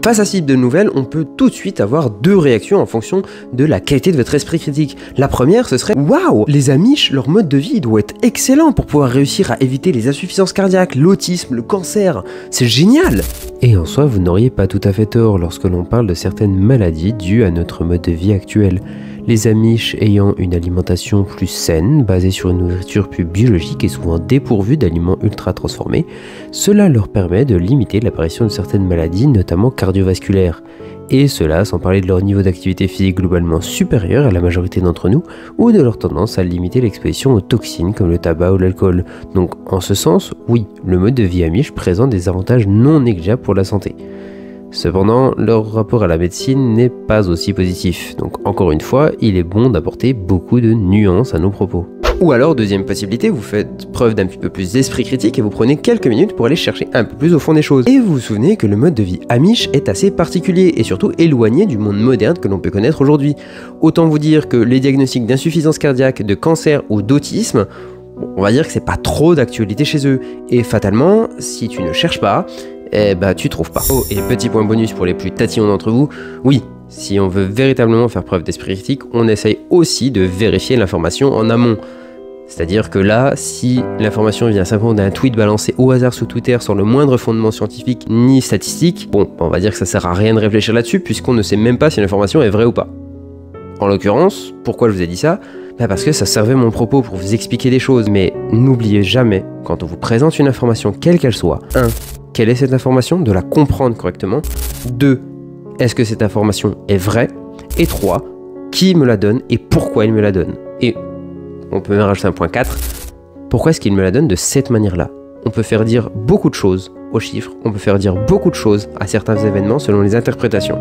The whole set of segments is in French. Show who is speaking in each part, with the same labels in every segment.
Speaker 1: Face à ce type de nouvelles, on peut tout de suite avoir deux réactions en fonction de la qualité de votre esprit critique. La première, ce serait « Waouh, les Amish, leur mode de vie doit être excellent pour pouvoir réussir à éviter les insuffisances cardiaques, l'autisme, le cancer. C'est génial !» Et en soi, vous n'auriez pas tout à fait tort lorsque l'on parle de certaines maladies dues à notre mode de vie actuel. Les Amish ayant une alimentation plus saine, basée sur une nourriture plus biologique et souvent dépourvue d'aliments ultra transformés, cela leur permet de limiter l'apparition de certaines maladies, notamment cardiovasculaires. Et cela sans parler de leur niveau d'activité physique globalement supérieur à la majorité d'entre nous, ou de leur tendance à limiter l'exposition aux toxines comme le tabac ou l'alcool. Donc en ce sens, oui, le mode de vie Amish présente des avantages non négligeables pour la santé. Cependant, leur rapport à la médecine n'est pas aussi positif, donc encore une fois, il est bon d'apporter beaucoup de nuances à nos propos. Ou alors, deuxième possibilité, vous faites preuve d'un petit peu plus d'esprit critique et vous prenez quelques minutes pour aller chercher un peu plus au fond des choses. Et vous vous souvenez que le mode de vie Amish est assez particulier et surtout éloigné du monde moderne que l'on peut connaître aujourd'hui. Autant vous dire que les diagnostics d'insuffisance cardiaque, de cancer ou d'autisme, on va dire que c'est pas trop d'actualité chez eux. Et fatalement, si tu ne cherches pas, eh bah tu trouves pas. Oh, et petit point bonus pour les plus tatillons d'entre vous, oui, si on veut véritablement faire preuve d'esprit critique, on essaye aussi de vérifier l'information en amont. C'est-à-dire que là, si l'information vient simplement d'un tweet balancé au hasard sur Twitter sans le moindre fondement scientifique ni statistique, bon, on va dire que ça sert à rien de réfléchir là-dessus puisqu'on ne sait même pas si l'information est vraie ou pas. En l'occurrence, pourquoi je vous ai dit ça ? Bah parce que ça servait mon propos pour vous expliquer des choses, mais n'oubliez jamais, quand on vous présente une information quelle qu'elle soit, 1. Quelle est cette information, de la comprendre correctement. 2. Est-ce que cette information est vraie. Et 3. Qui me la donne et pourquoi il me la donne. Et on peut même rajouter un point 4. Pourquoi est-ce qu'il me la donne de cette manière-là. On peut faire dire beaucoup de choses aux chiffres, on peut faire dire beaucoup de choses à certains événements selon les interprétations.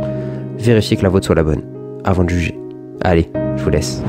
Speaker 1: Vérifiez que la vôtre soit la bonne, avant de juger. Allez, je vous laisse.